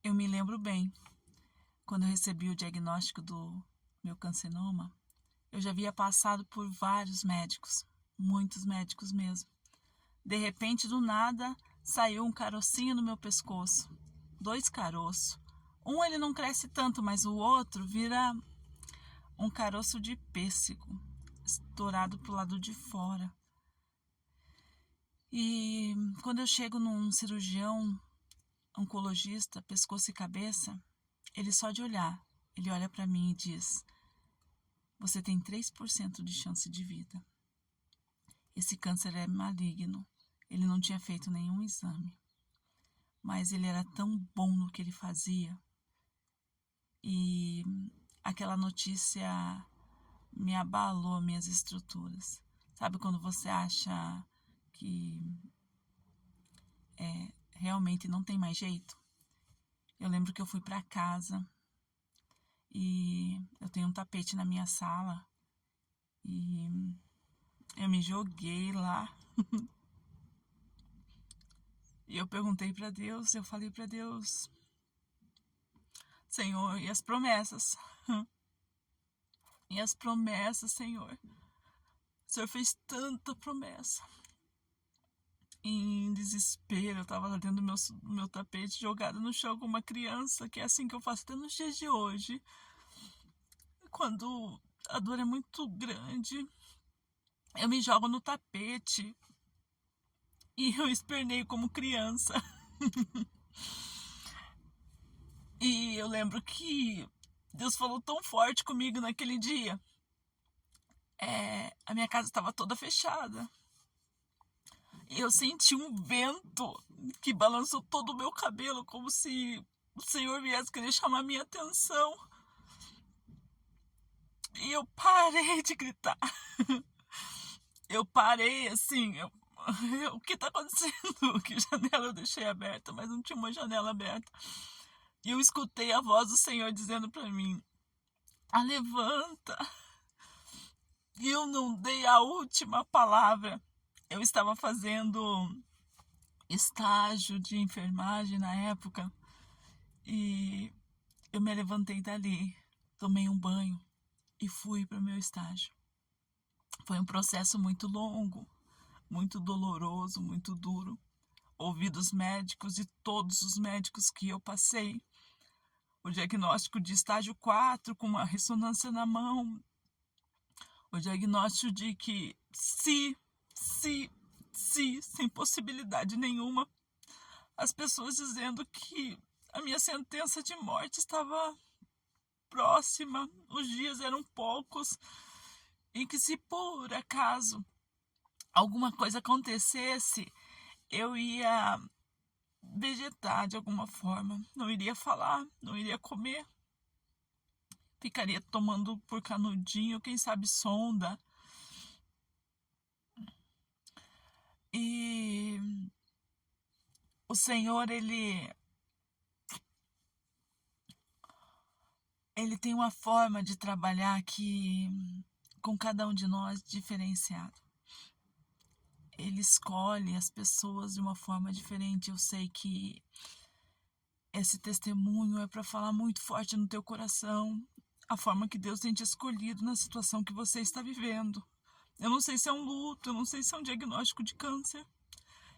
Eu me lembro bem, quando eu recebi o diagnóstico do meu carcinoma, eu já havia passado por vários médicos, muitos médicos mesmo. De repente, do nada, saiu um carocinho no meu pescoço. 2 caroços. Um ele não cresce tanto, mas o outro vira um caroço de pêssego, estourado pro lado de fora. E quando eu chego num cirurgião oncologista, pescoço e cabeça, ele só de olhar, ele olha para mim e diz: você tem 3% de chance de vida. Esse câncer é maligno. Ele não tinha feito nenhum exame, mas ele era tão bom no que ele fazia. E aquela notícia me abalou minhas estruturas. Sabe quando você acha que realmente não tem mais jeito? Eu lembro que eu fui para casa e eu tenho um tapete na minha sala e eu me joguei lá. E eu perguntei para Deus, eu falei para Deus: Senhor, e as promessas? E as promessas, Senhor? O Senhor fez tanta promessa. Em desespero, eu estava lá dentro do meu tapete, jogada no chão como uma criança, que é assim que eu faço até nos dias de hoje. Quando a dor é muito grande, eu me jogo no tapete e eu esperneio como criança. E eu lembro que Deus falou tão forte comigo naquele dia. A minha casa estava toda fechada. E eu senti um vento que balançou todo o meu cabelo, como se o Senhor viesse querer chamar minha atenção. E eu parei de gritar. Eu parei assim, o que está acontecendo? Que janela eu deixei aberta, mas não tinha uma janela aberta. E eu escutei a voz do Senhor dizendo para mim: levanta. E eu não dei a última palavra. Eu estava fazendo estágio de enfermagem na época e eu me levantei dali, tomei um banho e fui para o meu estágio. Foi um processo muito longo, muito doloroso, muito duro. Ouvi dos médicos e todos os médicos que eu passei o diagnóstico de estágio 4 com uma ressonância na mão, o diagnóstico de que se, sem possibilidade nenhuma, as pessoas dizendo que a minha sentença de morte estava próxima, os dias eram poucos, e que se por acaso alguma coisa acontecesse, eu ia vegetar de alguma forma, não iria falar, não iria comer, ficaria tomando por canudinho, quem sabe sonda. E o Senhor, ele tem uma forma de trabalhar que com cada um de nós diferenciado. Ele escolhe as pessoas de uma forma diferente. Eu sei que esse testemunho é para falar muito forte no teu coração a forma que Deus tem te escolhido na situação que você está vivendo. Eu não sei se é um luto, eu não sei se é um diagnóstico de câncer,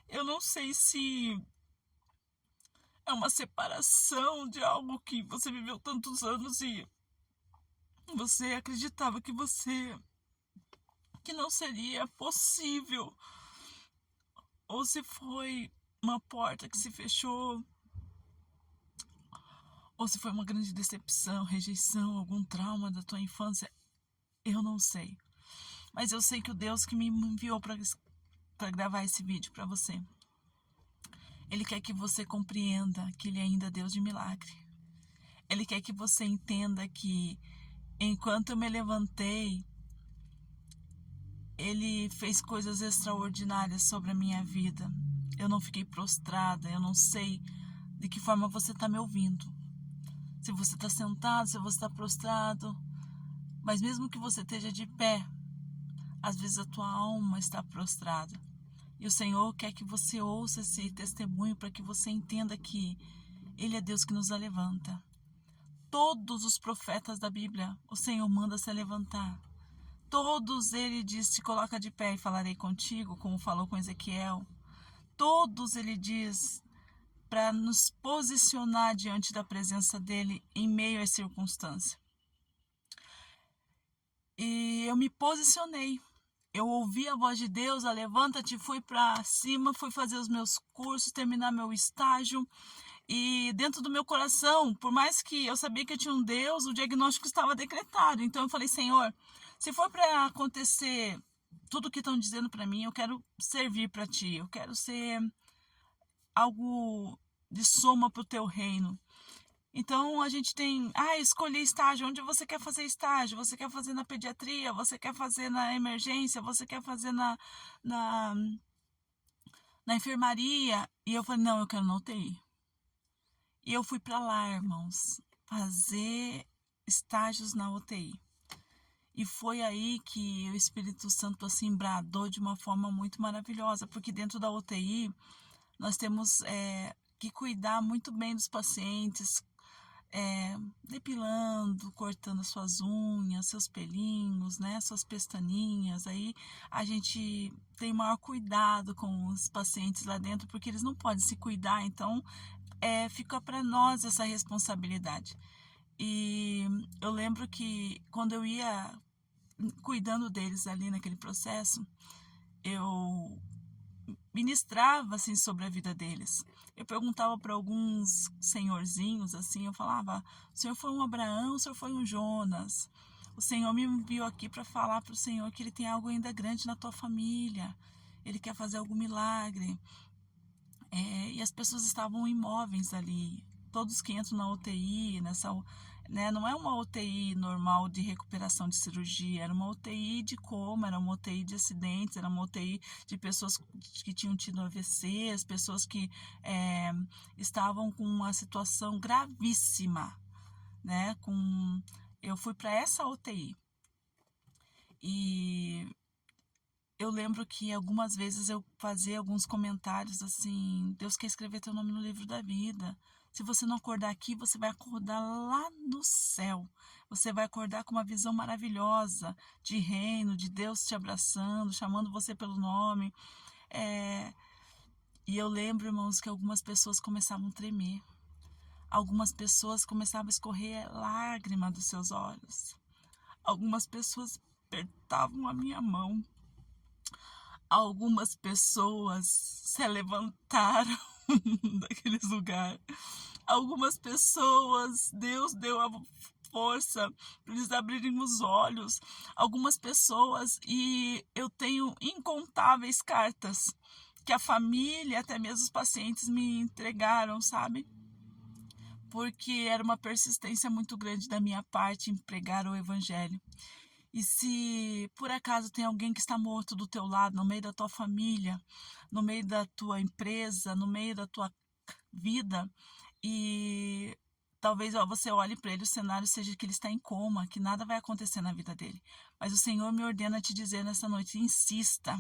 eu não sei se é uma separação de algo que você viveu tantos anos e você acreditava que não seria possível, ou se foi uma porta que se fechou, ou se foi uma grande decepção, rejeição, algum trauma da tua infância. Eu não sei, mas eu sei que o Deus que me enviou para gravar esse vídeo para você, Ele quer que você compreenda que Ele ainda é Deus de milagre. Ele quer que você entenda que enquanto eu me levantei, Ele fez coisas extraordinárias sobre a minha vida. Eu não fiquei prostrada, eu não sei de que forma você está me ouvindo. Se você está sentado, se você está prostrado, mas mesmo que você esteja de pé, às vezes a tua alma está prostrada. E o Senhor quer que você ouça esse testemunho para que você entenda que Ele é Deus que nos levanta. Todos os profetas da Bíblia, o Senhor manda se levantar. Todos ele diz, te coloca de pé e falarei contigo, como falou com Ezequiel. Todos ele diz para nos posicionar diante da presença dele em meio às circunstâncias. E eu me posicionei. Eu ouvi a voz de Deus, levanta-te, fui para cima, fui fazer os meus cursos, terminar meu estágio. E dentro do meu coração, por mais que eu sabia que eu tinha um Deus, o diagnóstico estava decretado. Então eu falei, Senhor, se for para acontecer tudo o que estão dizendo para mim, eu quero servir para Ti. Eu quero ser algo de soma para o Teu reino. Então a gente tem, escolher estágio, onde você quer fazer estágio, você quer fazer na pediatria, você quer fazer na emergência, você quer fazer na enfermaria. E eu falei, não, eu quero na UTI. E eu fui para lá, irmãos, fazer estágios na UTI. E foi aí que o Espírito Santo assim bradou de uma forma muito maravilhosa, porque dentro da UTI nós temos que cuidar muito bem dos pacientes, depilando, cortando suas unhas, seus pelinhos, né, suas pestaninhas. Aí a gente tem maior cuidado com os pacientes lá dentro, porque eles não podem se cuidar, então fica para nós essa responsabilidade. E eu lembro que quando eu ia cuidando deles ali naquele processo, eu ministrava assim sobre a vida deles. Eu perguntava para alguns senhorzinhos assim, eu falava: o senhor foi um Abraão, o senhor foi um Jonas? O Senhor me enviou aqui para falar para o Senhor que Ele tem algo ainda grande na tua família. Ele quer fazer algum milagre. E as pessoas estavam imóveis ali. Todos que entram na UTI, não é uma UTI normal de recuperação de cirurgia, era uma UTI de coma, era uma UTI de acidentes, era uma UTI de pessoas que tinham tido AVC, as pessoas que estavam com uma situação gravíssima, né? Eu fui para essa UTI. E eu lembro que algumas vezes eu fazia alguns comentários assim: Deus quer escrever teu nome no livro da vida. Se você não acordar aqui, você vai acordar lá no céu. Você vai acordar com uma visão maravilhosa de reino, de Deus te abraçando, chamando você pelo nome. E eu lembro, irmãos, que algumas pessoas começavam a tremer. Algumas pessoas começavam a escorrer lágrima dos seus olhos. Algumas pessoas apertavam a minha mão. Algumas pessoas se levantaram daqueles lugares. Algumas pessoas, Deus deu a força para eles abrirem os olhos. Algumas pessoas, e eu tenho incontáveis cartas que a família, até mesmo os pacientes me entregaram, sabe? Porque era uma persistência muito grande da minha parte em pregar o evangelho. E se por acaso tem alguém que está morto do teu lado, no meio da tua família, no meio da tua empresa, no meio da tua vida, e talvez você olhe para ele, o cenário seja que ele está em coma, que nada vai acontecer na vida dele. Mas o Senhor me ordena te dizer nessa noite: insista,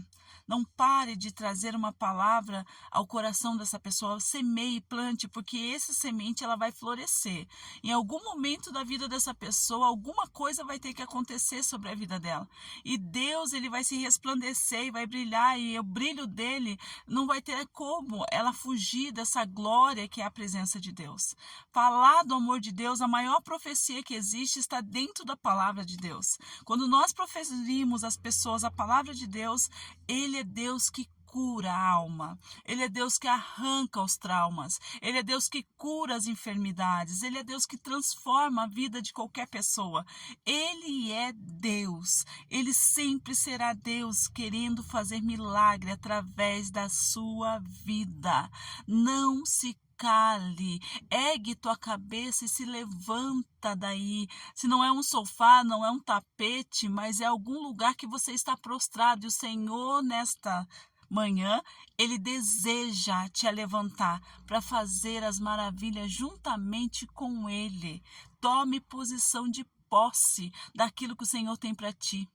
não pare de trazer uma palavra ao coração dessa pessoa, semeie e plante, porque essa semente ela vai florescer. Em algum momento da vida dessa pessoa, alguma coisa vai ter que acontecer sobre a vida dela. E Deus, ele vai se resplandecer e vai brilhar, e o brilho dele não vai ter como ela fugir dessa glória que é a presença de Deus. Falar do amor de Deus, a maior profecia que existe está dentro da palavra de Deus. Quando nós proferimos às pessoas a palavra de Deus, Ele é Deus que cura a alma. Ele é Deus que arranca os traumas. Ele é Deus que cura as enfermidades. Ele é Deus que transforma a vida de qualquer pessoa. Ele é Deus. Ele sempre será Deus, querendo fazer milagre através da sua vida. Não se cale, ergue tua cabeça e se levanta daí. Se não é um sofá, não é um tapete, mas é algum lugar que você está prostrado, e o Senhor nesta manhã, Ele deseja te levantar para fazer as maravilhas juntamente com Ele. Tome posição de posse daquilo que o Senhor tem para ti.